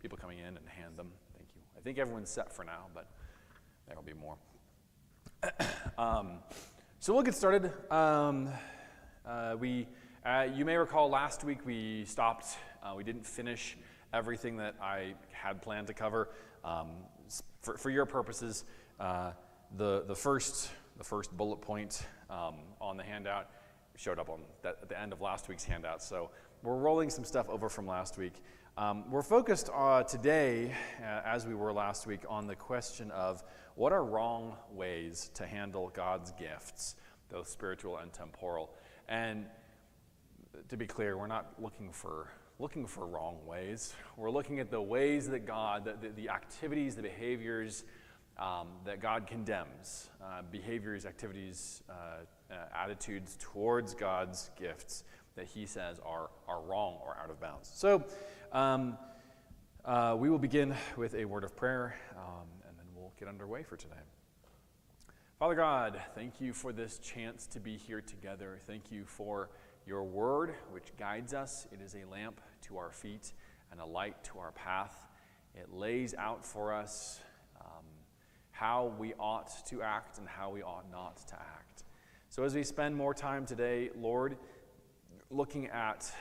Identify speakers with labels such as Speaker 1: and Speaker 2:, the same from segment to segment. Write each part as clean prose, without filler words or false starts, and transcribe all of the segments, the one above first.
Speaker 1: people coming in and hand them. Thank you. I think everyone's set for now, but there will be more. So we'll get started. You may recall last week we stopped. We didn't finish everything that I had planned to cover. For your purposes, the first bullet point on the handout showed up at the end of last week's handout. So we're rolling some stuff over from last week. We're focused today, as we were last week, on the question of what are wrong ways to handle God's gifts, both spiritual and temporal. And to be clear, we're not looking for wrong ways. We're looking at the ways that God, the activities, the behaviors that God condemns, behaviors, activities, attitudes towards God's gifts that he says are wrong or out of bounds. So we will begin with a word of prayer, and then we'll get underway for today. Father God, thank you for this chance to be here together. Thank you for your word, which guides us. It is a lamp to our feet and a light to our path. It lays out for us how we ought to act and how we ought not to act. So as we spend more time today, Lord, looking at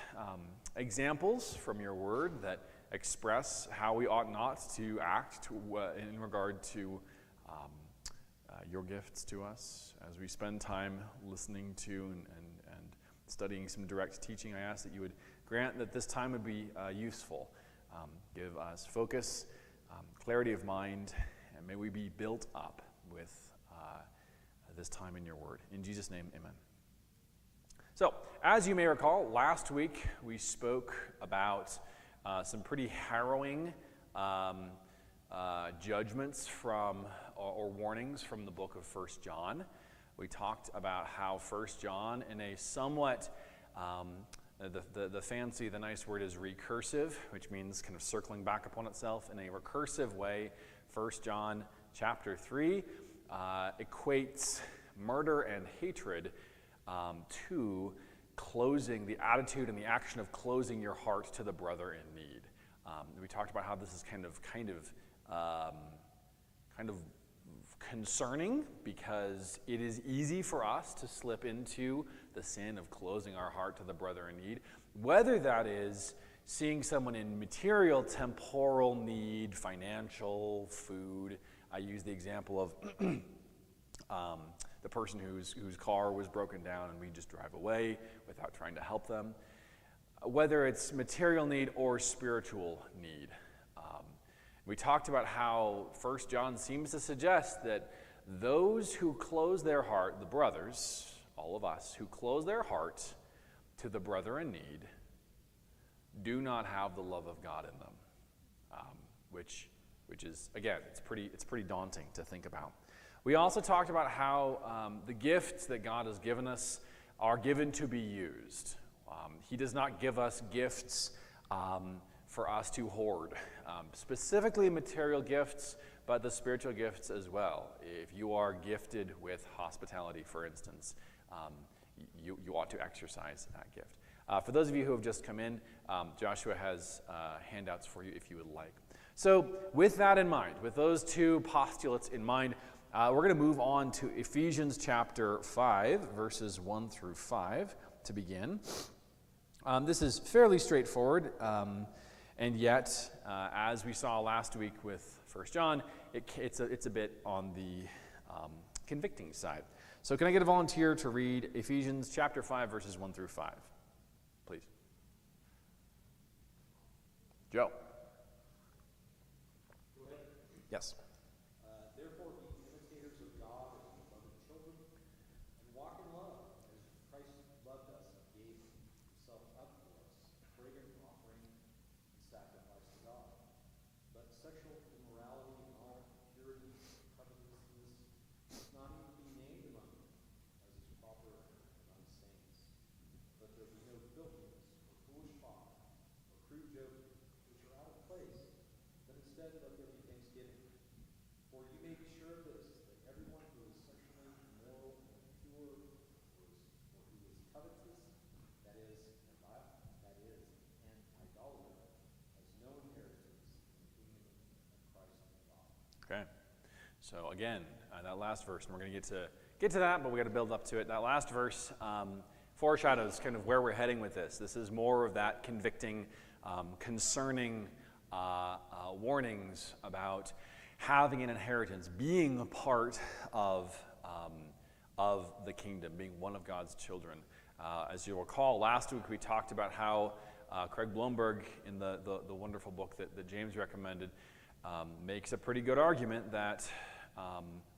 Speaker 1: examples from your word that express how we ought not to act in regard to your gifts to us, as we spend time listening to and studying some direct teaching, I ask that you would grant that this time would be useful. Give us focus, clarity of mind, and may we be built up with this time in your word. In Jesus' name, amen. So, as you may recall, last week we spoke about some pretty harrowing judgments or warnings from the book of 1 John. We talked about how 1 John, in a somewhat, the nice word is recursive, which means kind of circling back upon itself in a recursive way. 1 John chapter 3 equates murder and hatred to closing, the attitude and the action of closing your heart to the brother in need. We talked about how this is kind of concerning, because it is easy for us to slip into the sin of closing our heart to the brother in need, whether that is seeing someone in material, temporal need, financial, food. I use the example of the person whose car was broken down and we just drive away without trying to help them. Whether it's material need or spiritual need. We talked about how 1 John seems to suggest that those who close their heart, the brothers, all of us, who close their heart to the brother in need, do not have the love of God in them, which is, again, it's pretty daunting to think about. We also talked about how the gifts that God has given us are given to be used. He does not give us gifts for us to hoard, specifically material gifts, but the spiritual gifts as well. If you are gifted with hospitality, for instance, you ought to exercise that gift. For those of you who have just come in, Joshua has handouts for you if you would like. So with that in mind, with those two postulates in mind, we're going to move on to Ephesians chapter 5, verses 1 through 5 to begin. This is fairly straightforward, and yet, as we saw last week with 1 John, it's a bit on the convicting side. So can I get a volunteer to read Ephesians chapter 5, verses 1 through 5? Please. Joe. Yes.
Speaker 2: Therefore, be imitators of God as beloved children, and walk in love, as Christ loved us and gave himself up for us, a fragrant offering and sacrifice to God. But sexual immorality and all impurity and covetousness must not even be named among you, as is proper among saints. Let there be no filthiness, or foolish talk, or crude joking, which are out of place, but instead let there be thanksgiving. For you may be sure of this, that everyone who is sexually immoral and impure, or who is covetous, that is, an idolater, has no inheritance in
Speaker 1: Okay. So again, that last verse, and we're going to get to that, but we got to build up to it. That last verse foreshadows kind of where we're heading with this. This is more of that convicting, concerning warnings about having an inheritance, being a part of the kingdom, being one of God's children. As you'll recall, last week we talked about how Craig Blomberg, in the wonderful book that James recommended, makes a pretty good argument that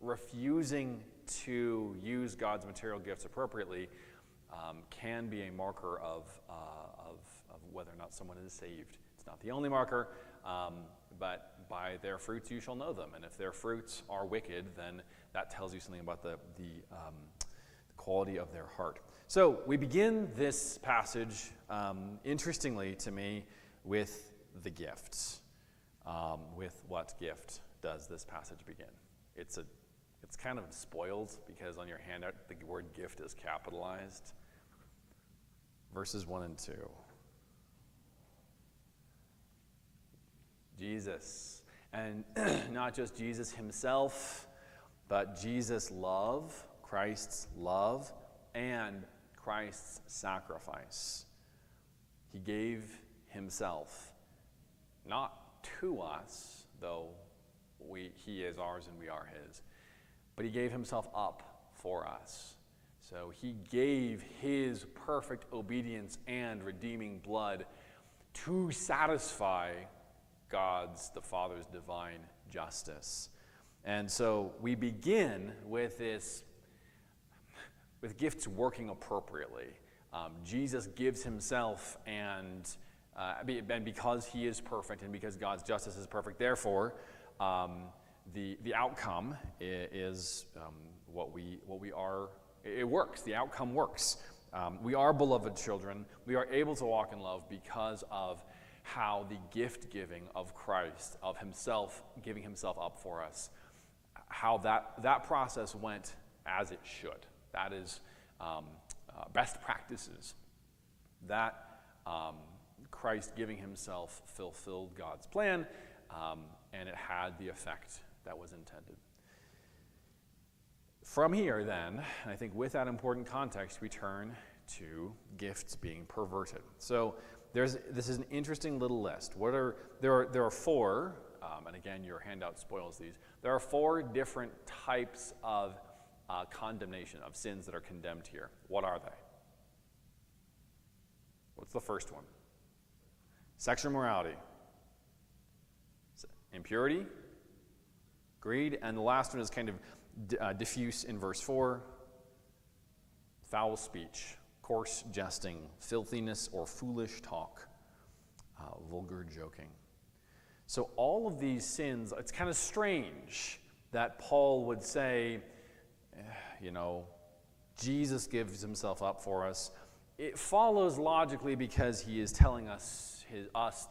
Speaker 1: refusing to use God's material gifts appropriately can be a marker of whether or not someone is saved. It's not the only marker, but by their fruits you shall know them. And if their fruits are wicked, then that tells you something about the quality of their heart. So we begin this passage, interestingly to me, with the gifts. With what gift does this passage begin? It's kind of spoiled because on your handout the word gift is capitalized. Verses 1 and 2. Jesus. And not just Jesus himself, but Jesus' love, Christ's love, and Christ's sacrifice. He gave himself, not to us, though he is ours and we are his, but he gave himself up for us. So he gave his perfect obedience and redeeming blood to satisfy God's, the Father's divine justice. And so we begin with this, with gifts working appropriately. Jesus gives himself, and because he is perfect and because God's justice is perfect, therefore, the outcome is what we are. It works. The outcome works. We are beloved children. We are able to walk in love because of how the gift giving of Christ, of himself, giving himself up for us, how that process went as it should. That is best practices. That Christ giving himself fulfilled God's plan, and it had the effect that was intended. From here, then, and I think with that important context, we turn to gifts being perverted. So this is an interesting little list. There are four, and again, your handout spoils these. There are four different types of condemnation, of sins that are condemned here. What are they? What's the first one? Sexual immorality, impurity, greed, and the last one is kind of diffuse in verse 4. Foul speech, coarse jesting, filthiness or foolish talk, vulgar joking. So all of these sins, it's kind of strange that Paul would say, Jesus gives himself up for us. It follows logically because he is telling us,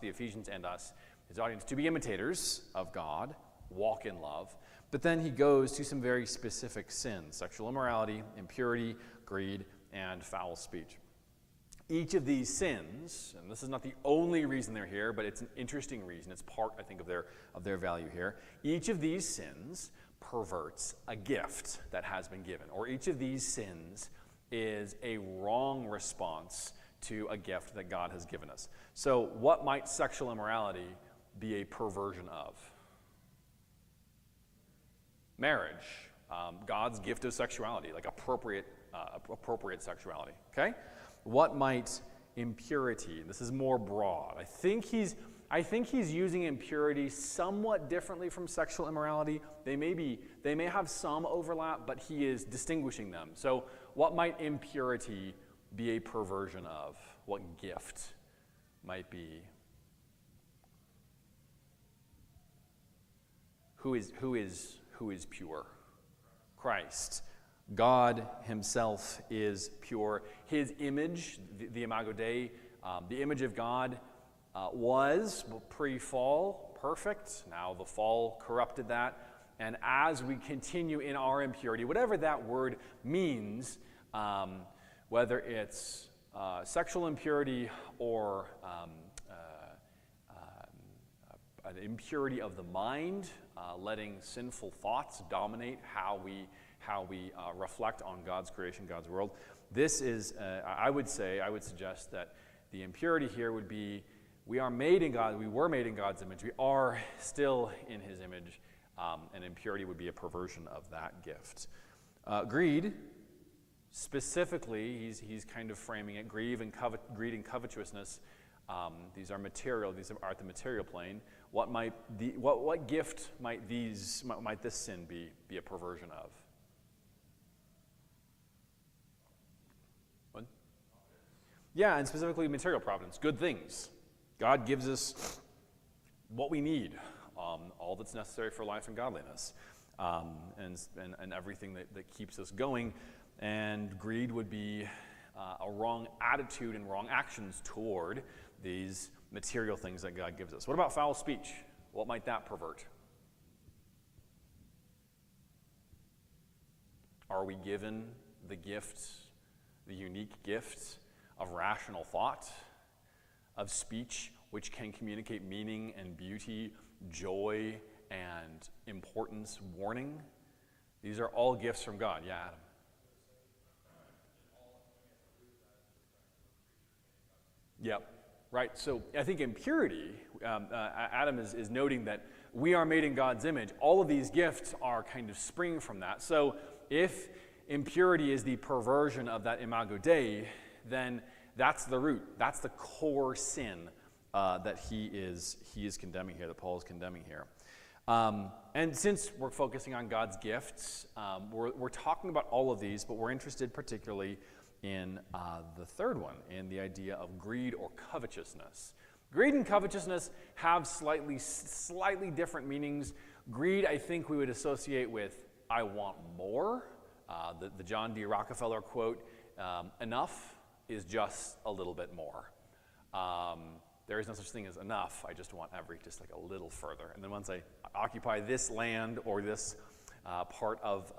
Speaker 1: the Ephesians and us, his audience, to be imitators of God, walk in love. But then he goes to some very specific sins: sexual immorality, impurity, greed, and foul speech. Each of these sins, and this is not the only reason they're here, but it's an interesting reason. It's part, I think, of their value here. Each of these sins perverts a gift that has been given, or each of these sins is a wrong response to a gift that God has given us. So what might sexual immorality be a perversion of? Marriage, God's gift of sexuality, like appropriate sexuality, okay? What might impurity? This is more broad. I think he's using impurity somewhat differently from sexual immorality. They may have some overlap, but he is distinguishing them. So what might impurity be a perversion of? What gift might be? Who is pure? Christ. God himself is pure. His image, the Imago Dei, the image of God was pre-fall perfect. Now the fall corrupted that. And as we continue in our impurity, whatever that word means, whether it's sexual impurity or an an impurity of the mind, letting sinful thoughts dominate how we reflect on God's creation, God's world. This is, I would suggest that the impurity here would be, we were made in God's image, we are still in his image, and impurity would be a perversion of that gift. Greed, specifically, he's kind of framing it, greed and covetousness, these are material, these are at the material plane. What gift might this sin be a perversion of? What? Yeah, and specifically material providence, good things. God gives us what we need, all that's necessary for life and godliness, and everything that keeps us going. And greed would be a wrong attitude and wrong actions toward these material things that God gives us. What about foul speech? What might that pervert? Are we given the gift, the unique gift of rational thought, of speech which can communicate meaning and beauty, joy and importance, warning? These are all gifts from God. Yeah, Adam. Yep. Right, so I think in purity, Adam is noting that we are made in God's image. All of these gifts are kind of springing from that. So if impurity is the perversion of that imago Dei, then that's the root. That's the core sin that he is condemning here, that Paul is condemning here. And since we're focusing on God's gifts, we're talking about all of these, but we're interested particularly in the third one, in the idea of greed or covetousness. Greed and covetousness have slightly different meanings. Greed, I think we would associate with, I want more. The John D. Rockefeller quote, enough is just a little bit more. There is no such thing as enough. I just want just like a little further. And then once I occupy this land or this part of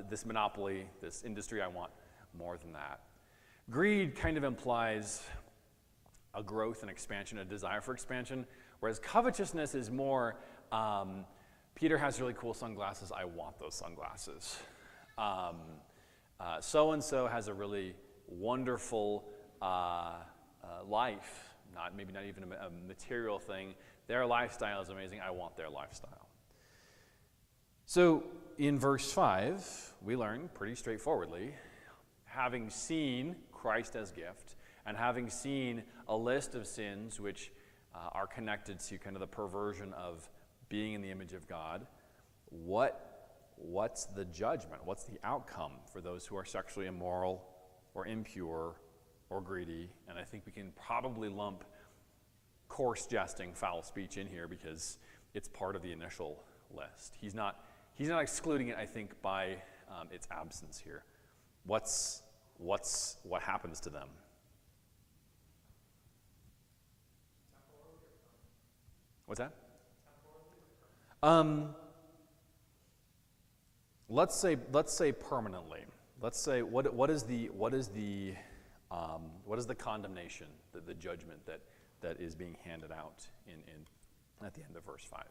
Speaker 1: this monopoly, this industry, I want more than that. Greed kind of implies a growth and expansion, a desire for expansion, whereas covetousness is more, Peter has really cool sunglasses, I want those sunglasses. So-and-so has a really wonderful life, maybe not even a material thing. Their lifestyle is amazing, I want their lifestyle. So in verse 5, we learn pretty straightforwardly, having seen Christ as gift, and having seen a list of sins which are connected to kind of the perversion of being in the image of God, what's the judgment? What's the outcome for those who are sexually immoral or impure or greedy? And I think we can probably lump coarse jesting, foul speech in here because it's part of the initial list. He's not excluding it, I think, by its absence here. What happens to them? What's that? Let's say permanently. Let's say what is the condemnation, the judgment that is being handed out in at the end of verse 5?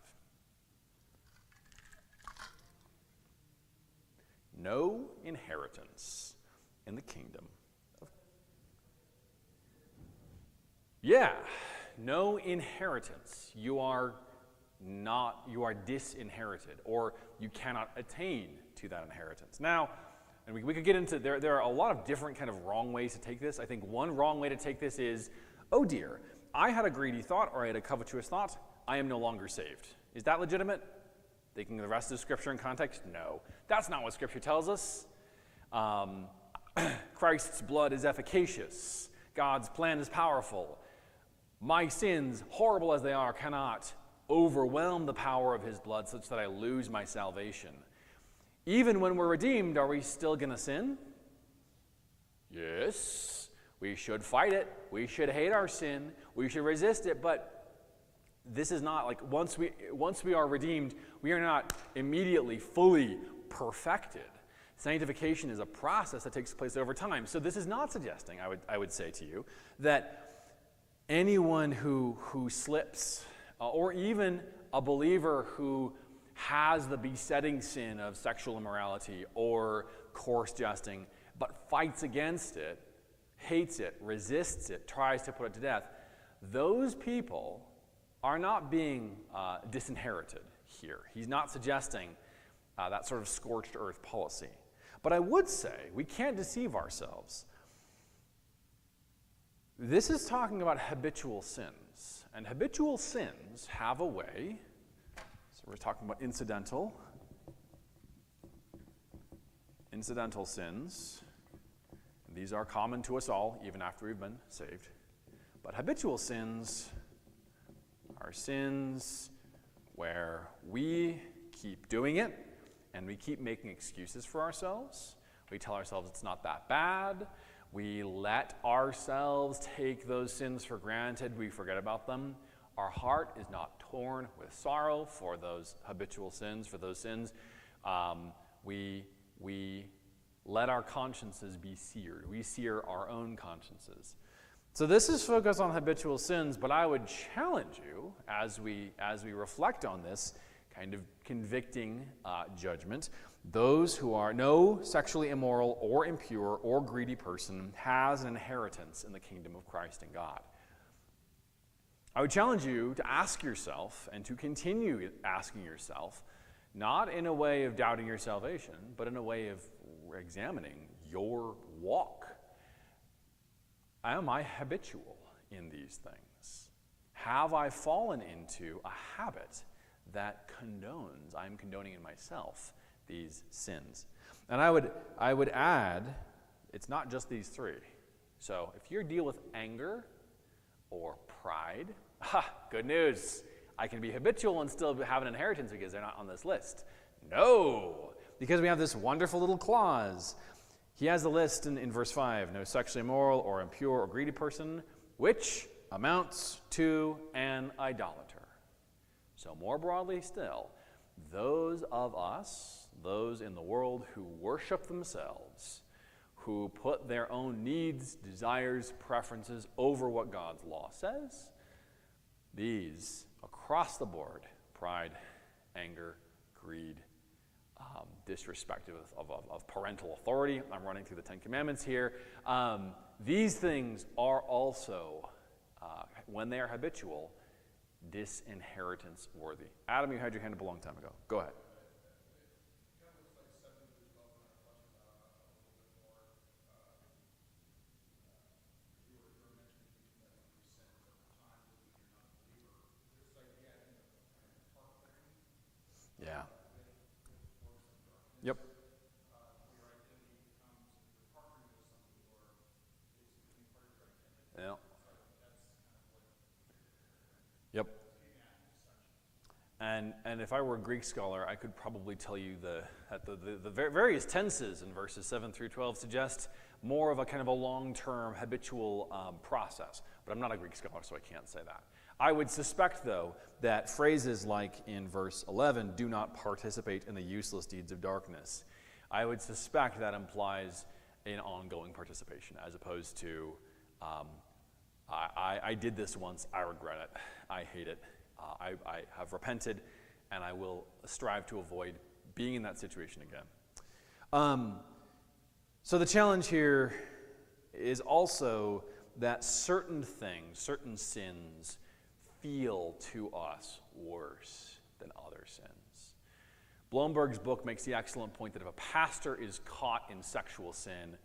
Speaker 1: No inheritance in the kingdom. Yeah, no inheritance. You are disinherited, or you cannot attain to that inheritance. Now, and we could get into, there are a lot of different kind of wrong ways to take this. I think one wrong way to take this is, oh dear, I had a greedy thought, or I had a covetous thought, I am no longer saved. Is that legitimate? Taking the rest of Scripture in context? No. That's not what Scripture tells us. Christ's blood is efficacious. God's plan is powerful. My sins, horrible as they are, cannot overwhelm the power of his blood such that I lose my salvation. Even when we're redeemed, are we still going to sin? Yes. We should fight it. We should hate our sin. We should resist it. But this is not like once we are redeemed, we are not immediately fully perfected. Sanctification is a process that takes place over time. So this is not suggesting, I would say to you, that anyone who slips, or even a believer who has the besetting sin of sexual immorality or coarse jesting, but fights against it, hates it, resists it, tries to put it to death, those people are not being disinherited here. He's not suggesting that sort of scorched earth policy. But I would say we can't deceive ourselves. This is talking about habitual sins. And habitual sins have a way, so we're talking about incidental sins. These are common to us all, even after we've been saved. But habitual sins are sins where we keep doing it and we keep making excuses for ourselves. We tell ourselves it's not that bad. We let ourselves take those sins for granted. We forget about them. Our heart is not torn with sorrow for those habitual sins, for those sins. We let our consciences be seared. We sear our own consciences. So this is focused on habitual sins, but I would challenge you as we reflect on this kind of convicting judgment. Those who are no sexually immoral or impure or greedy person has an inheritance in the kingdom of Christ and God. I would challenge you to ask yourself and to continue asking yourself, not in a way of doubting your salvation, but in a way of examining your walk. Am I habitual in these things? Have I fallen into a habit that I'm condoning in myself these sins? And I would add, it's not just these three. So if you deal with anger or pride, good news. I can be habitual and still have an inheritance because they're not on this list. No, because we have this wonderful little clause. He has a list in verse 5, no sexually immoral or impure or greedy person, which amounts to an idolater. So more broadly still, those of us, those in the world who worship themselves, who put their own needs, desires, preferences over what God's law says, these, across the board, pride, anger, greed, disrespect of parental authority. I'm running through the Ten Commandments here. These things are also, when they are habitual, disinheritance worthy. Adam, you had your hand up a long time ago. Go ahead. Yeah. Yep. Yeah. Yep. And if I were a Greek scholar, I could probably tell you that the various tenses in verses 7 through 12 suggest more of a kind of a long-term habitual process. But I'm not a Greek scholar, so I can't say that. I would suspect, though, that phrases like in verse 11, do not participate in the useless deeds of darkness, I would suspect that implies an ongoing participation, as opposed to, I did this once, I regret it, I hate it, I have repented, and I will strive to avoid being in that situation again. So the challenge here is also that certain things, certain sins, feel to us worse than other sins. Blomberg's book makes the excellent point that if a pastor is caught in sexual sin,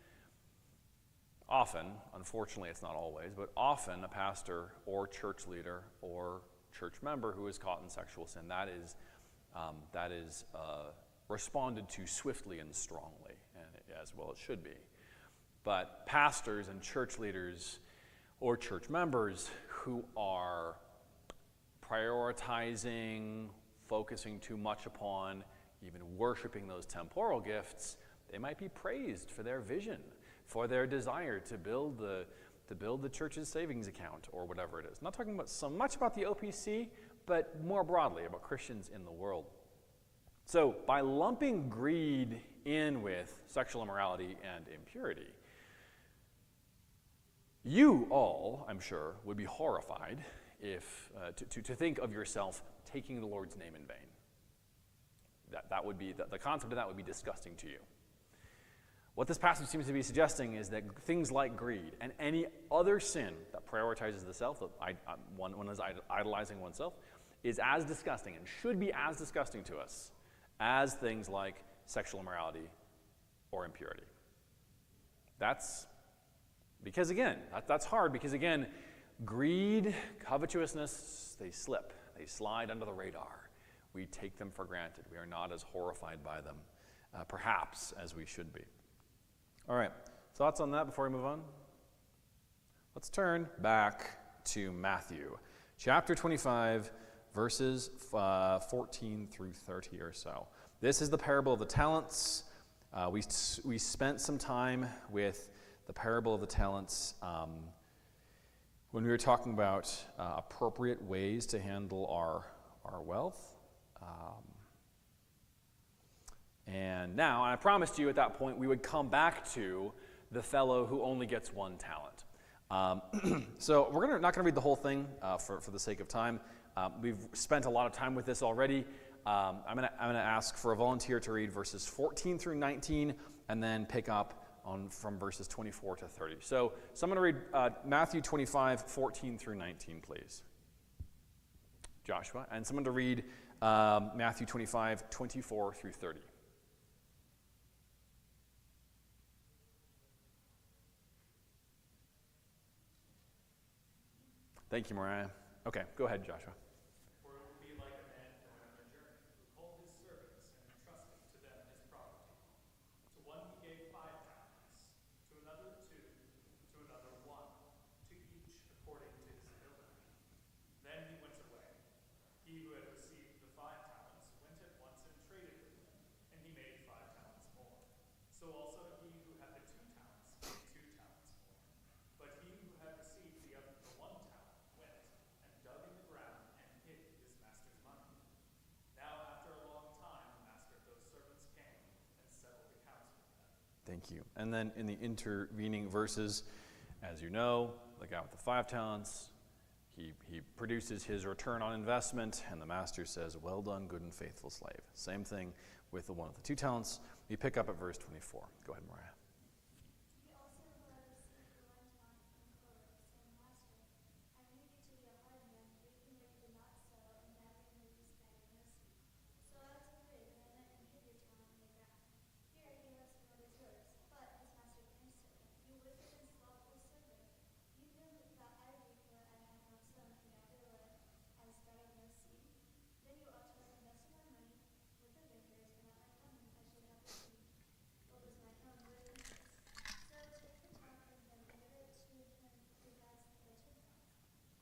Speaker 1: often, unfortunately it's not always, but often a pastor or church leader or church member who is caught in sexual sin, that is responded to swiftly and strongly, and as well it should be. But pastors and church leaders or church members who are prioritizing, focusing too much upon, even worshiping those temporal gifts, they might be praised for their vision, for their desire to build the church's savings account or whatever it is. I'm not talking about so much about the OPC, but more broadly about Christians in the world. So by lumping greed in with sexual immorality and impurity, you all, I'm sure, would be horrified if to think of yourself taking the Lord's name in vain. That would be, the concept of that would be disgusting to you. What this passage seems to be suggesting is that things like greed and any other sin that prioritizes the self, one is idolizing oneself, is as disgusting and should be as disgusting to us as things like sexual immorality or impurity. That's because, again, that's hard because, again, greed, covetousness, they slip. They slide under the radar. We take them for granted. We are not as horrified by them, perhaps, as we should be. All right, thoughts on that before we move on? Let's turn back to Matthew, chapter 25, verses 14 through 30 or so. This is the parable of the talents. We spent some time with the parable of the talents when we were talking about appropriate ways to handle our wealth. And now, I promised you at that point we would come back to the fellow who only gets one talent. So we're not going to read the whole thing for the sake of time. We've spent a lot of time with this already. I'm going to ask for a volunteer to read verses 14 through 19 and then pick up from verses 24 to 30. So someone to read Matthew 25, 14 through 19, please. Joshua. And someone to read Matthew 25, 24 through 30. Thank you, Mariah. Okay, go ahead, Joshua.
Speaker 2: For it will be like a man going on a journey, who called his servants and entrusted to them his property. To one he gave 5 talents, to another 2, to another 1, to each according to his ability. Then he went away. He who had received the 5 talents went at once and traded with them, and he made 5 talents more. So also he who had the 2 talents made 2 talents more. But he who had received the 1 talent went and dug in the ground and hid his master's money. Now after a long time, the master of those servants came and settled accounts with them.
Speaker 1: Thank you. And then in the intervening verses, as you know, the guy with the 5 talents, he produces his return on investment, and the master says, "Well done, good and faithful slave." Same thing with the one with the 2 talents. We pick up at verse 24. Go ahead, Mariah.
Speaker 3: He also who had received the 1 talent inquired, saying, Master, I knew you to be a hard man, reaping where you did not sow, and gathering where you scattered no seed. So I was afraid, and I went and hid your talent in the ground. Here you have seen what is yours. But his master answered, You wicked and slothful servant, you knew that I reap where I had not sown, and gather where I scattered no seed. Then you ought to have invested my money with the bankers, and at my coming I should have received what was my own with interest. So take the talent from him and give it to him who has the 2 talents.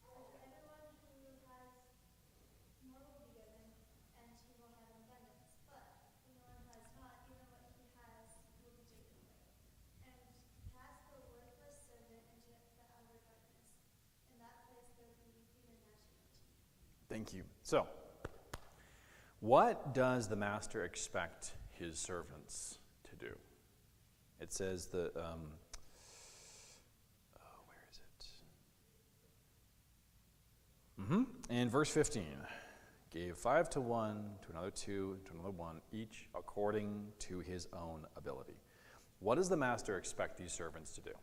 Speaker 3: For to everyone who has, more will be given, and he will have an abundance. But from the one who has not, even what he has will be taken away. And cast the worthless servant into the outer darkness. In that place there will be weeping and gnashing of teeth.
Speaker 1: Thank you. So, what does the master expect his servants to do? It says that, where is it? In verse 15, gave 5 to one, to another 2, to another 1, each according to his own ability. What does the master expect these servants to do?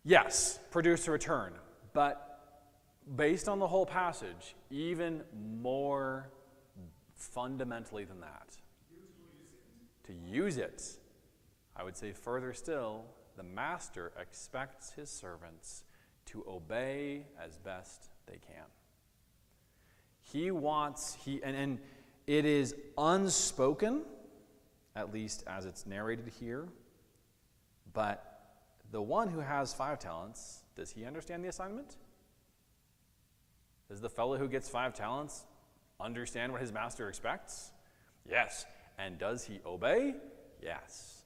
Speaker 1: Yes, produce a return. But based on the whole passage, even more fundamentally than that, to use it. I would say further still, the master expects his servants to obey as best they can. And it is unspoken, at least as it's narrated here, but the one who has 5 talents, does he understand the assignment? Does the fellow who gets 5 talents understand what his master expects? Yes. And does he obey? Yes.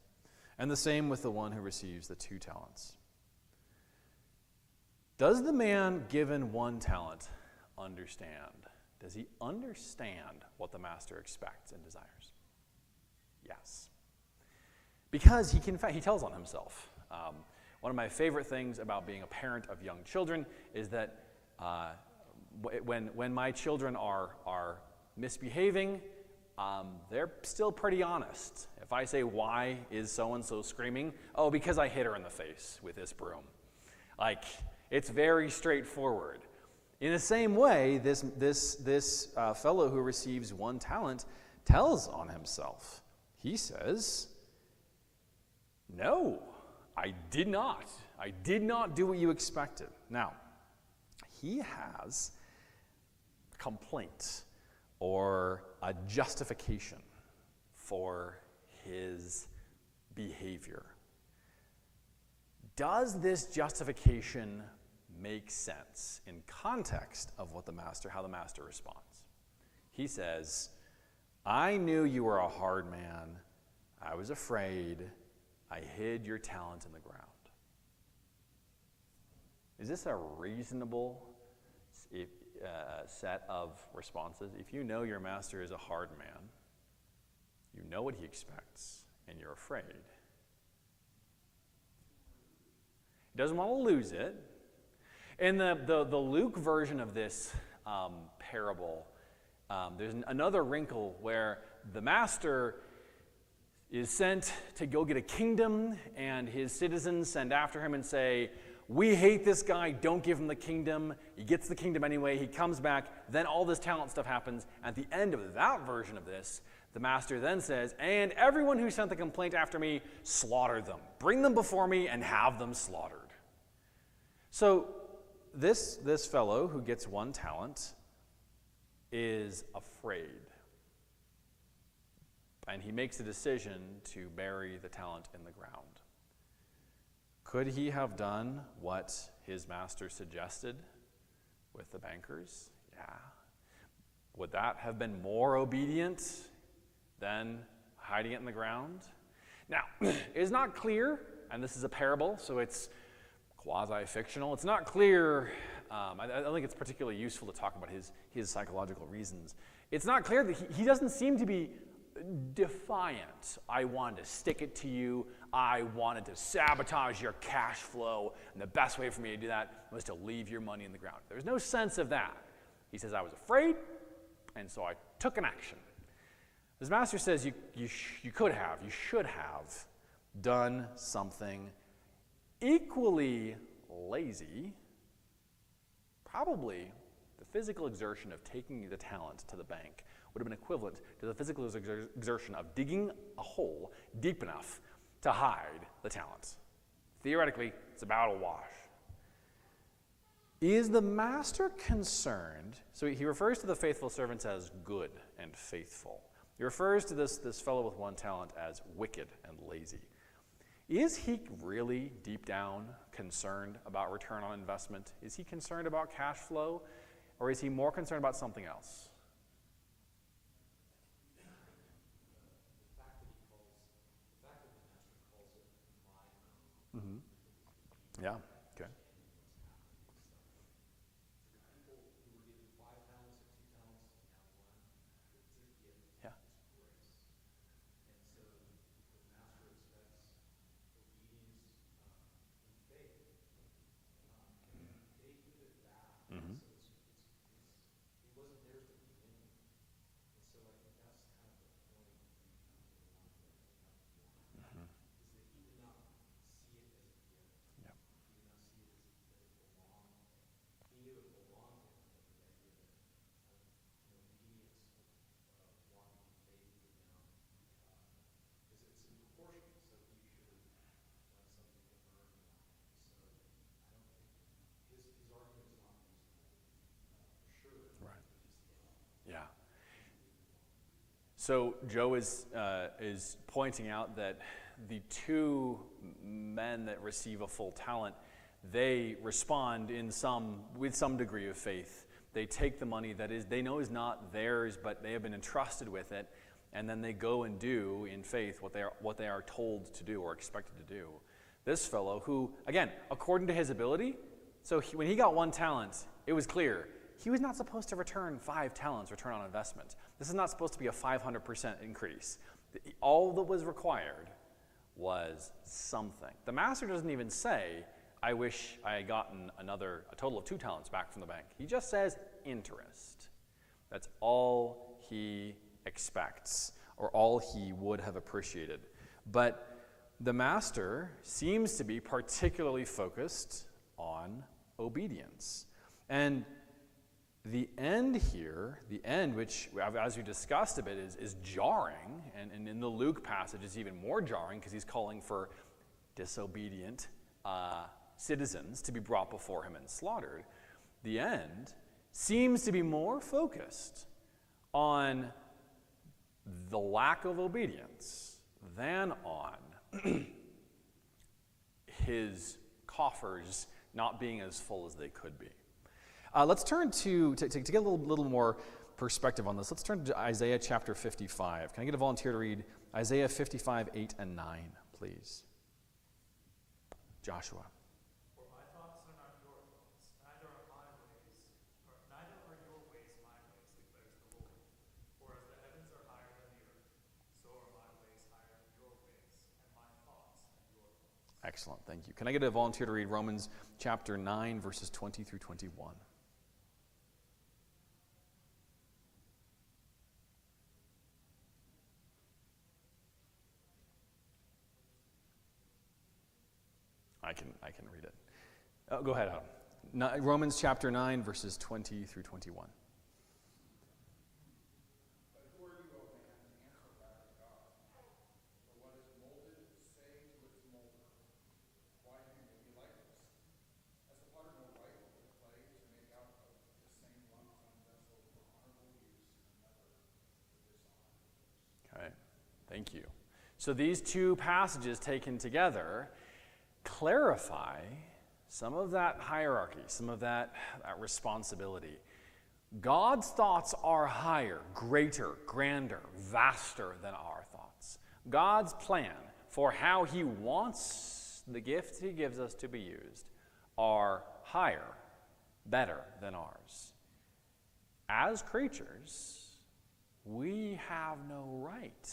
Speaker 1: And the same with the one who receives the 2 talents. Does the man given 1 talent understand? Does he understand what the master expects and desires? Yes. Because he tells on himself. One of my favorite things about being a parent of young children is that when my children are misbehaving, they're still pretty honest. If I say, why is so-and-so screaming? Oh, because I hit her in the face with this broom. Like, it's very straightforward. In the same way, this fellow who receives 1 talent tells on himself. He says, no, I did not. I did not do what you expected. Now, he has a complaint or a justification for his behavior. Does this justification make sense in context of how the master responds? He says, I knew you were a hard man. I was afraid. I hid your talent in the ground. Is this a reasonable set of responses? If you know your master is a hard man, you know what he expects, and you're afraid. He doesn't want to lose it. In the Luke version of this parable, there's another wrinkle where the master is sent to go get a kingdom, and his citizens send after him and say, we hate this guy, don't give him the kingdom. He gets the kingdom anyway, he comes back, then all this talent stuff happens. At the end of that version of this, the master then says, and everyone who sent the complaint after me, slaughter them. Bring them before me and have them slaughtered. So this fellow who gets 1 talent is afraid. And he makes a decision to bury the talent in the ground. Could he have done what his master suggested with the bankers? Yeah. Would that have been more obedient than hiding it in the ground? Now, it's not clear, and this is a parable, so it's quasi-fictional. It's not clear, I don't think it's particularly useful to talk about his psychological reasons. It's not clear that he doesn't seem to be defiant. I wanted to stick it to you. I wanted to sabotage your cash flow, and the best way for me to do that was to leave your money in the ground. There's no sense of that. He says, I was afraid, and so I took an action. His master says you should have done something equally lazy, probably the physical exertion of taking the talent to the bank would have been equivalent to the physical exertion of digging a hole deep enough to hide the talent. Theoretically, it's about a wash. Is the master concerned? So he refers to the faithful servants as good and faithful. He refers to this fellow with 1 talent as wicked and lazy. Is he really deep down concerned about return on investment? Is he concerned about cash flow? Or is he more concerned about something else? Mm-hmm. Yeah, okay. Yeah. Mm-hmm. Yeah. So Joe is pointing out that the 2 men that receive a full talent, they respond with some degree of faith. They take the money that they know is not theirs, but they have been entrusted with it, and then they go and do in faith what they are told to do or expected to do. This fellow, who again, according to his ability, so when he got 1 talent, it was clear. He was not supposed to return 5 talents return on investment. This is not supposed to be a 500% increase. All that was required was something. The master doesn't even say, I wish I had gotten a total of 2 talents back from the bank. He just says interest. That's all he expects, or all he would have appreciated. But the master seems to be particularly focused on obedience. And the end here, the end, which, as we discussed a bit, is jarring, and in the Luke passage is even more jarring because he's calling for disobedient citizens to be brought before him and slaughtered. The end seems to be more focused on the lack of obedience than on his coffers not being as full as they could be. Let's turn to get a little more perspective on this. Let's turn to Isaiah chapter 55. Can I get a volunteer to read Isaiah 55, 8 and 9, please? Joshua.
Speaker 4: For my thoughts are not your thoughts, neither are your ways my ways, declares the Lord. For as the heavens are higher than the earth, so are my ways higher than your ways, and my thoughts than your thoughts.
Speaker 1: Excellent, thank you. Can I get a volunteer to read Romans chapter 9, verses 20 through 21? I can read it. Oh, go ahead, Adam. Romans chapter 9, verses 20 through 21.
Speaker 2: But who are you, O man, to answer back to God? For what is molded, say to its molder, why do you make me like this? Has the potter no right over the clay to make out of the same lump one vessel for honorable use and another for dishonorable?
Speaker 1: Okay, thank you. So these two passages taken together clarify some of that hierarchy, some of that responsibility. God's thoughts are higher, greater, grander, vaster than our thoughts. God's plan for how he wants the gifts he gives us to be used are higher, better than ours. As creatures, we have no right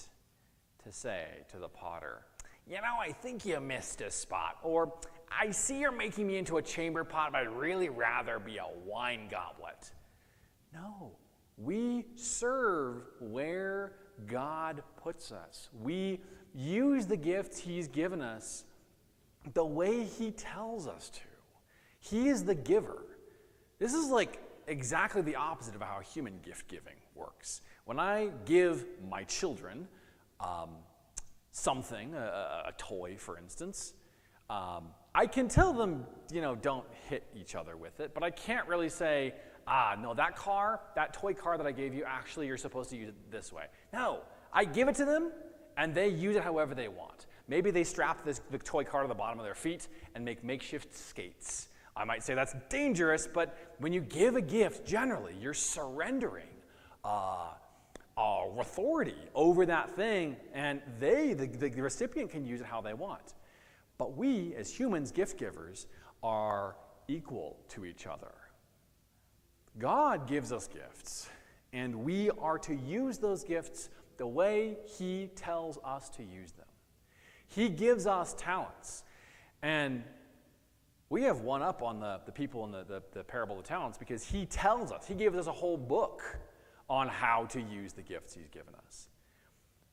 Speaker 1: to say to the potter, you know, I think you missed a spot. Or, I see you're making me into a chamber pot, but I'd really rather be a wine goblet. No, we serve where God puts us. We use the gifts he's given us the way he tells us to. He is the giver. This is like exactly the opposite of how human gift giving works. When I give my children something, a toy, for instance, I can tell them, don't hit each other with it, but I can't really say, no, that toy car that I gave you, actually you're supposed to use it this way. No, I give it to them, and they use it however they want. Maybe they strap the toy car to the bottom of their feet and make makeshift skates. I might say that's dangerous, but when you give a gift, generally, you're surrendering authority over that thing, and the recipient can use it how they want. But we, as humans, gift givers, are equal to each other. God gives us gifts, and we are to use those gifts the way he tells us to use them. He gives us talents, and we have one up on the people in the parable of talents because he tells us, he gives us a whole book on how to use the gifts he's given us.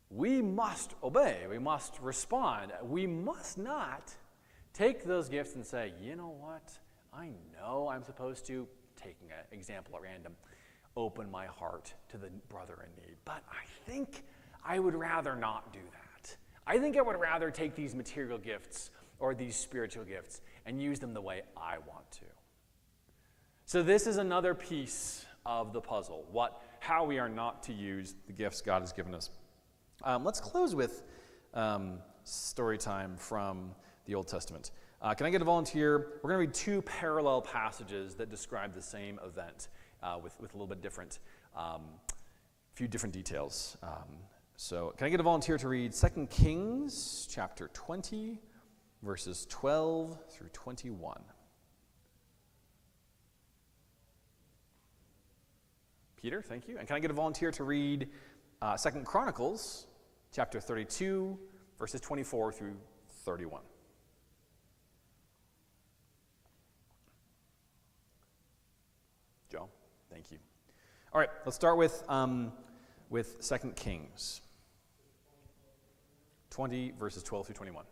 Speaker 1: We must obey. We must respond. We must not take those gifts and say, you know what? I know I'm supposed to, taking an example at random, open my heart to the brother in need. But I think I would rather not do that. I think I would rather take these material gifts or these spiritual gifts and use them the way I want to. So this is another piece of the puzzle, how we are not to use the gifts God has given us. Let's close with story time from the Old Testament. Can I get a volunteer? We're going to read two parallel passages that describe the same event with a little bit different, few different details. So can I get a volunteer to read 2 Kings chapter 20, verses 12 through 21? Peter, thank you. And can I get a volunteer to read 2 Chronicles chapter 32, verses 24 through 31? Joe, thank you. All right, let's start with 2 Kings 20, verses 12 through 21.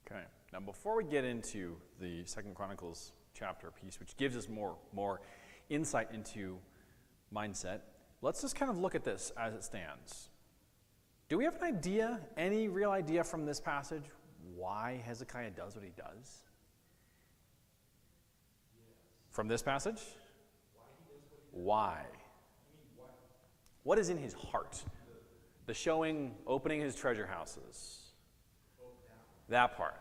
Speaker 1: Okay. Now, before we get into the Second Chronicles chapter piece, which gives us more insight into mindset, let's just kind of look at this as it stands. Do we have an idea, any real idea from this passage, why Hezekiah does what he does? From this passage? Why? What is in his heart? The showing, opening his treasure houses. That part.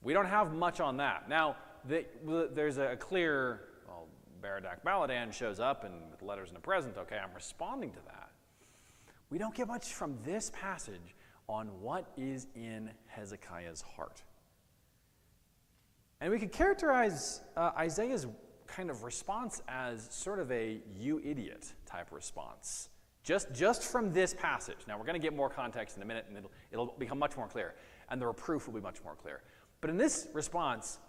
Speaker 1: We don't have much on that. Now, there's a clear, Baradak Baladan shows up and with letters and a present, okay, I'm responding to that. We don't get much from this passage on what is in Hezekiah's heart. And we could characterize Isaiah's kind of response as sort of a you idiot type response. Just from this passage. Now, we're going to get more context in a minute, and it'll become much more clear. And the reproof will be much more clear. But in this response,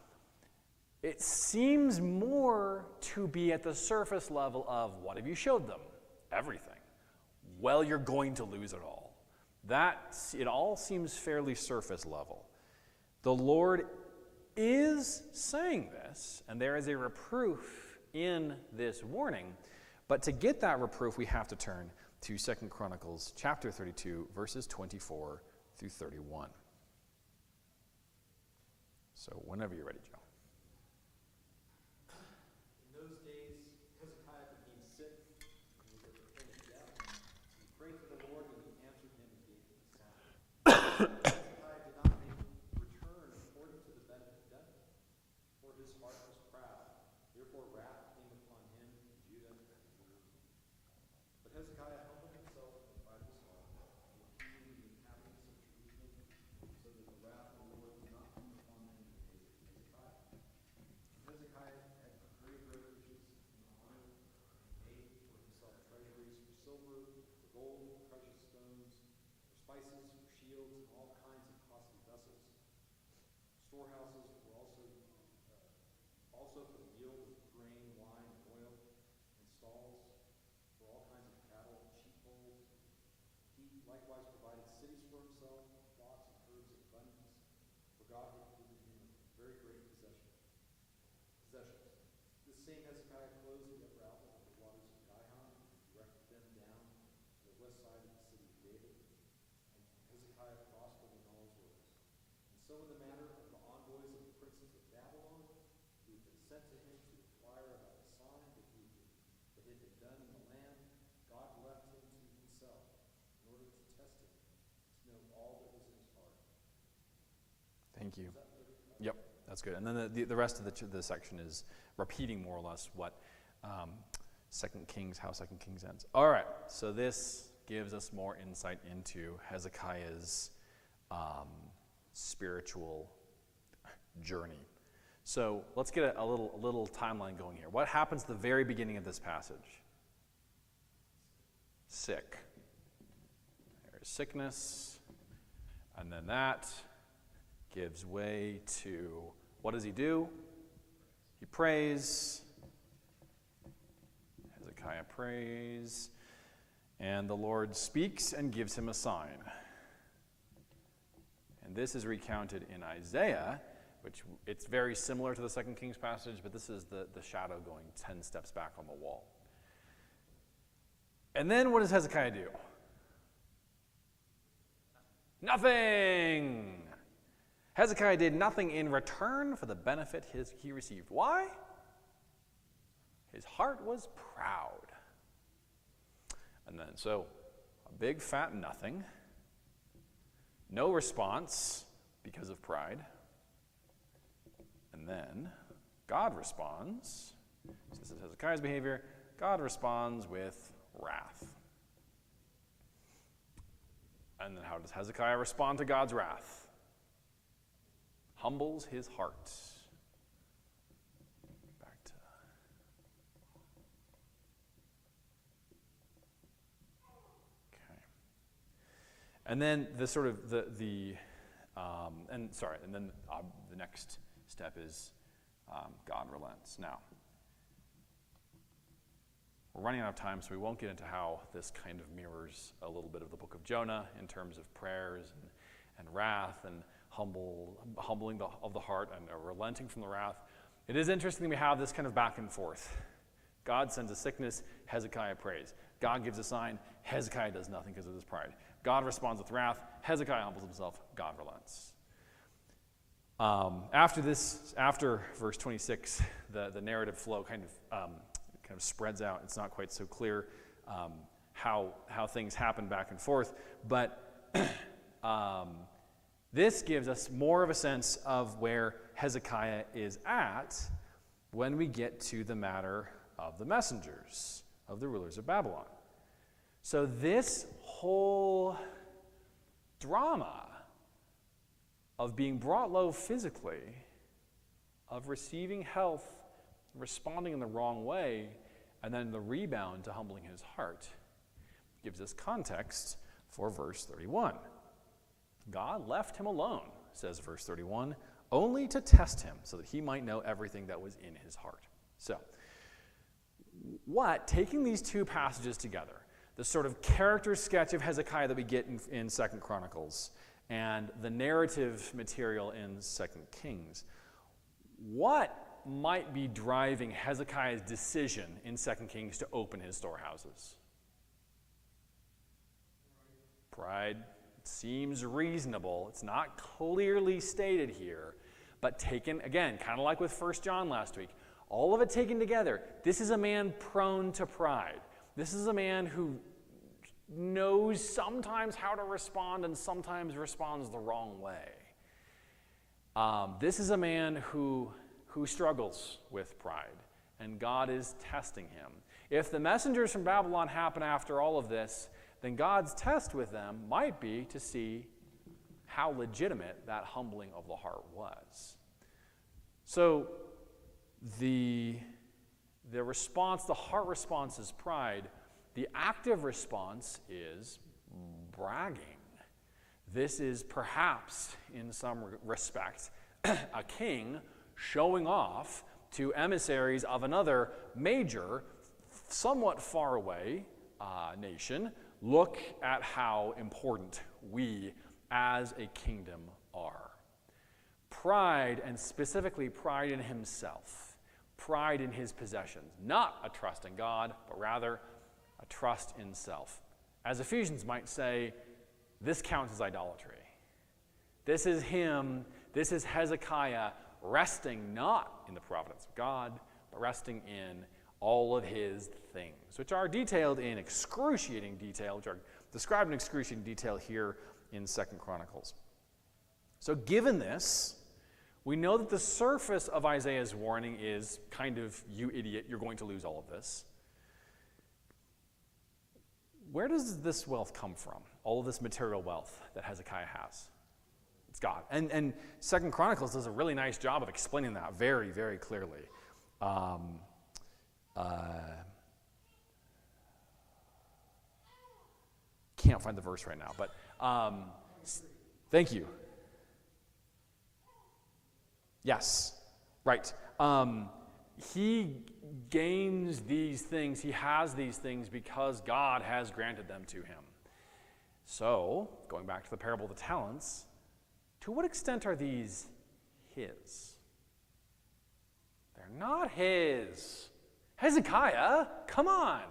Speaker 1: it seems more to be at the surface level of, what have you showed them? Everything. Well, you're going to lose it all. It all seems fairly surface level. The Lord is saying this, and there is a reproof in this warning. But to get that reproof, we have to turn to 2 Chronicles chapter 32, verses 24 through 31. So whenever you're ready, Joe.
Speaker 2: In those days, Hezekiah became sick and was at the point of death. He prayed to the Lord, and he answered him and gave him a sign. Hezekiah did not make return according to the benefit done him, for his heart was proud. Therefore wrath came upon him and Judah and Jerusalem. But Hezekiah humbled himself in the pride of his heart, and he and the inhabitants of Jerusalem, so that the wrath of the Lord did not come upon them in the days of Hezekiah. Hezekiah had very great riches and honor, and made for himself treasuries for silver, for gold, for precious stones, for spices, for shields, and all kinds of costly vessels. Storehouses were also for the yield of grain, wine, and oil, and stalls for all kinds of cattle and sheepfolds. He likewise provided cities for himself, flocks and herds in abundance, for God had given him a very great possessions. This same Hezekiah closed the upper outlet of the waters of Gihon and directed them down to the west side of the city of David. And Hezekiah prospered in all his works. And so in the matter of the envoys of the princes of Babylon, who had been sent to him to inquire about the sign that had been done in the land, God left him to himself in order to test him, to know all that was in his heart.
Speaker 1: Thank you. Yep, that's good. And then the rest of the section is repeating more or less what 2 Kings, how 2 Kings ends. All right, so this gives us more insight into Hezekiah's spiritual journey. So let's get a little timeline going here. What happens at the very beginning of this passage? sick. There's sickness. And then that gives way to, what does he do? He prays. Hezekiah prays. And the Lord speaks and gives him a sign. And this is recounted in Isaiah, which it's very similar to the 2 Kings passage, but this is the shadow going 10 steps back on the wall. And then what does Hezekiah do? Nothing! Hezekiah did nothing in return for the benefit he received. Why? His heart was proud. And then, so, a big fat nothing. No response because of pride. And then, God responds. This is Hezekiah's behavior. God responds with wrath. And then how does Hezekiah respond to God's wrath? Humbles his heart. Back to... Okay. And then the sort of the next step is God relents. Now, we're running out of time, so we won't get into how this kind of mirrors a little bit of the book of Jonah in terms of prayers and wrath and humbling of the heart and relenting from the wrath. It is interesting that we have this kind of back and forth. God sends a sickness, Hezekiah prays. God gives a sign, Hezekiah does nothing because of his pride. God responds with wrath, Hezekiah humbles himself, God relents. After verse 26, the narrative flow kind of spreads out. It's not quite so clear how things happen back and forth, but this gives us more of a sense of where Hezekiah is at when we get to the matter of the messengers, of the rulers of Babylon. So this whole drama of being brought low physically, of receiving health, responding in the wrong way, and then the rebound to humbling his heart, gives us context for verse 31. God left him alone, says verse 31, only to test him so that he might know everything that was in his heart. So, taking these two passages together, the sort of character sketch of Hezekiah that we get in 2 Chronicles and the narrative material in 2 Kings, what might be driving Hezekiah's decision in 2 Kings to open his storehouses? Pride. It seems reasonable. It's not clearly stated here, but taken, again, kind of like with 1 John last week, all of it taken together, this is a man prone to pride. This is a man who knows sometimes how to respond and sometimes responds the wrong way. This is a man who struggles with pride, and God is testing him. If the messengers from Babylon happen after all of this, then God's test with them might be to see how legitimate that humbling of the heart was. So the response, the heart response is pride. The active response is bragging. This is perhaps, in some respects, a king showing off to emissaries of another major, somewhat far away nation, look at how important we as a kingdom are. Pride, and specifically pride in himself, pride in his possessions, not a trust in God, but rather a trust in self. As Ephesians might say, this counts as idolatry. This is him, this is Hezekiah resting not in the providence of God, but resting in all of his things, which are detailed in excruciating detail, which are described in excruciating detail here in 2 Chronicles. So given this, we know that the surface of Isaiah's warning is kind of, you idiot, you're going to lose all of this. Where does this wealth come from? All of this material wealth that Hezekiah has? It's God. And 2 Chronicles does a really nice job of explaining that very, very clearly. can't find the verse right now, but thank you. Yes, right. He gains these things, he has these things because God has granted them to him. So, going back to the parable of the talents, to what extent are these his? They're not his. Hezekiah, come on.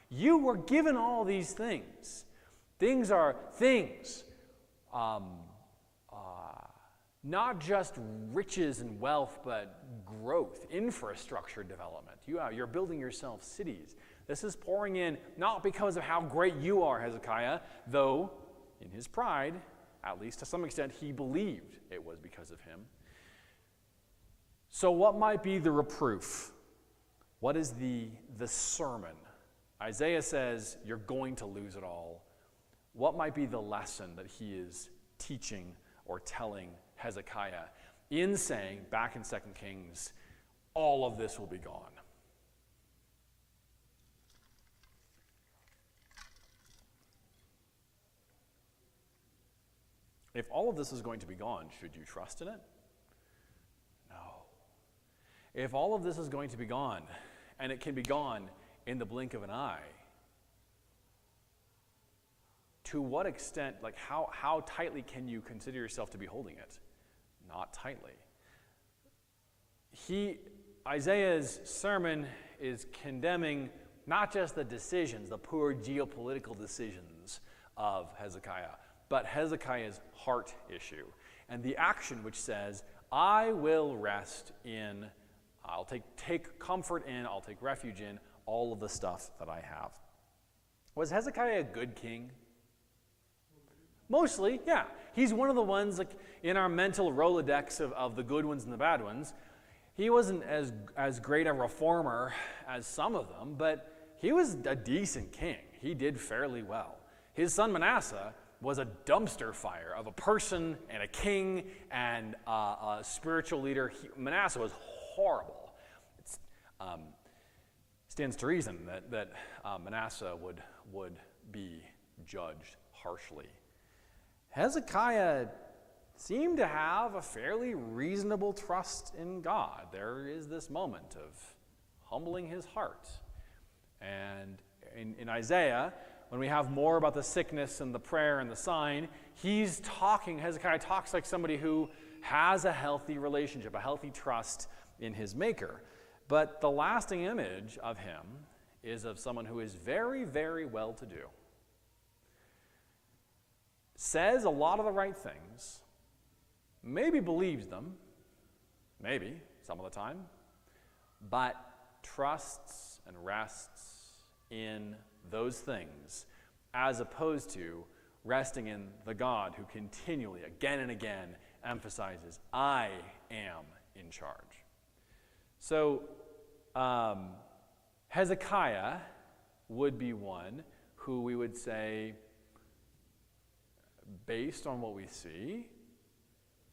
Speaker 1: You were given all these things. Things are things. Not just riches and wealth, but growth, infrastructure development. You're building yourself cities. This is pouring in not because of how great you are, Hezekiah, though in his pride, at least to some extent, he believed it was because of him. So what might be the reproof? What is the sermon? Isaiah says, you're going to lose it all. What might be the lesson that he is teaching or telling Hezekiah in saying, back in 2 Kings, all of this will be gone? If all of this is going to be gone, should you trust in it? No. If all of this is going to be gone, and it can be gone in the blink of an eye, to what extent, like how tightly can you consider yourself to be holding it? Not tightly. Isaiah's sermon is condemning not just the decisions, the poor geopolitical decisions of Hezekiah, but Hezekiah's heart issue and the action which says, I will rest in, I'll take comfort in, I'll take refuge in all of the stuff that I have. Was Hezekiah a good king? Mostly, yeah. He's one of the ones like in our mental Rolodex of the good ones and the bad ones. He wasn't as great a reformer as some of them, but he was a decent king. He did fairly well. His son Manasseh was a dumpster fire of a person and a king and a spiritual leader. Manasseh was horrible. It stands to reason that Manasseh would be judged harshly. Hezekiah seemed to have a fairly reasonable trust in God. There is this moment of humbling his heart. And in Isaiah, when we have more about the sickness and the prayer and the sign, Hezekiah talks like somebody who has a healthy relationship, a healthy trust in his maker. But the lasting image of him is of someone who is very, very well-to-do. Says a lot of the right things, maybe believes them, maybe, some of the time, but trusts and rests in those things as opposed to resting in the God who continually, again and again, emphasizes, I am in charge. So, Hezekiah would be one who we would say, based on what we see,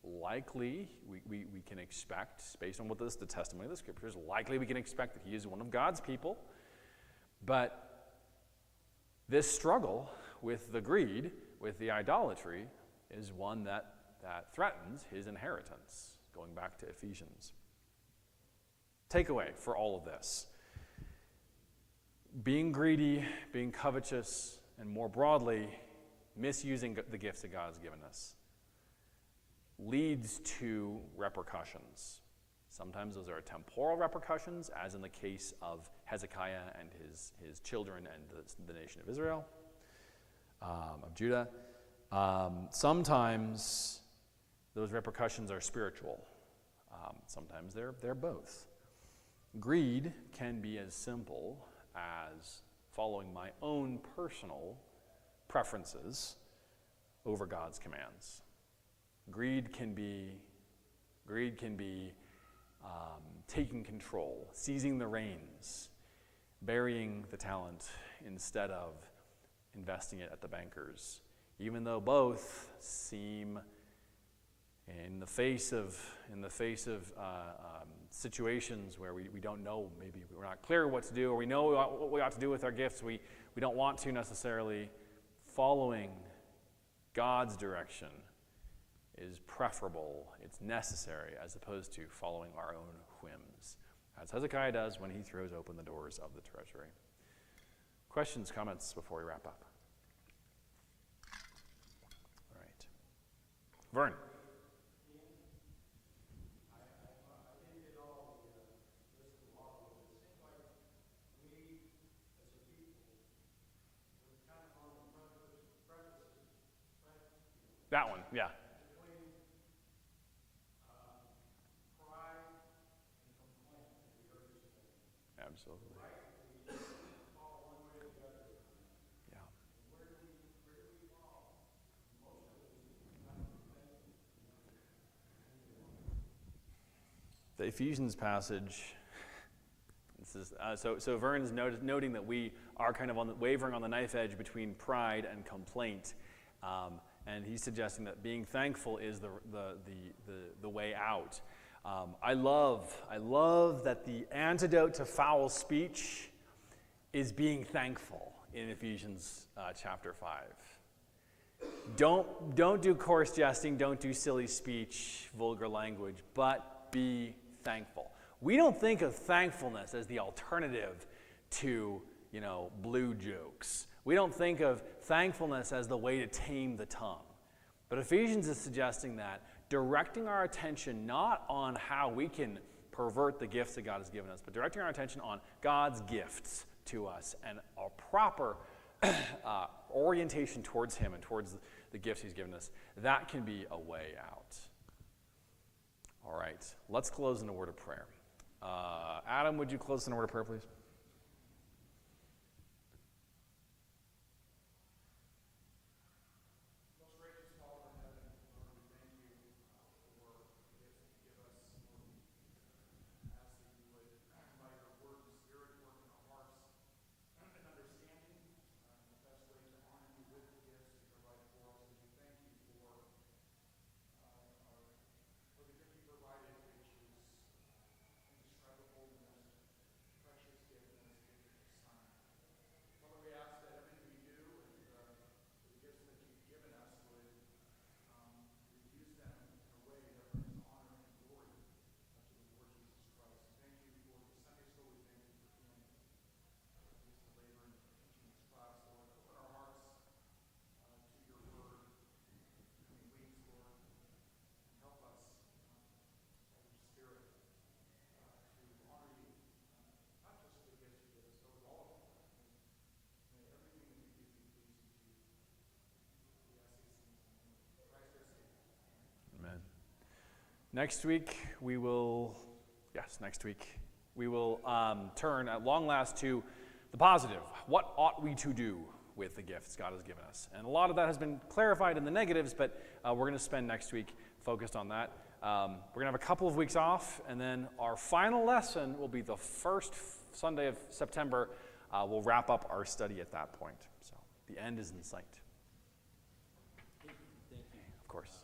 Speaker 1: likely we can expect, based on what the testimony of the scriptures, likely we can expect that he is one of God's people. But this struggle with the greed, with the idolatry, is one that threatens his inheritance, going back to Ephesians. Takeaway for all of this. Being greedy, being covetous, and more broadly, misusing the gifts that God has given us leads to repercussions. Sometimes those are temporal repercussions, as in the case of Hezekiah and his children and the nation of Israel, of Judah. Sometimes those repercussions are spiritual. Sometimes they're both. Greed can be as simple as following my own personal preferences over God's commands. Greed can be taking control, seizing the reins, burying the talent instead of investing it at the bankers, even though both seem, in the face of situations where we don't know, maybe we're not clear what to do, or we know what we ought to do with our gifts, we don't want to necessarily following God's direction is preferable, it's necessary, as opposed to following our own whims, as Hezekiah does when he throws open the doors of the treasury. Questions, comments before we wrap up? All right. Vern. That one, yeah. Absolutely. Yeah. The Ephesians passage. This is so Vern's noting that we are kind of wavering on the knife edge between pride and complaint, and he's suggesting that being thankful is the way out. I love that the antidote to foul speech is being thankful in Ephesians chapter 5. Don't do coarse jesting, don't do silly speech, vulgar language, but be thankful. We don't think of thankfulness as the alternative to, blue jokes. We don't think of thankfulness as the way to tame the tongue. But Ephesians is suggesting that directing our attention not on how we can pervert the gifts that God has given us, but directing our attention on God's gifts to us and our proper orientation towards Him and towards the gifts He's given us, that can be a way out. All right, let's close in a word of prayer. Adam, would you close in a word of prayer, please? Next week, we will turn at long last to the positive. What ought we to do with the gifts God has given us? And a lot of that has been clarified in the negatives, but we're going to spend next week focused on that. We're going to have a couple of weeks off, and then our final lesson will be the first Sunday of September. We'll wrap up our study at that point. So the end is in sight.
Speaker 2: Thank you.
Speaker 1: Of course.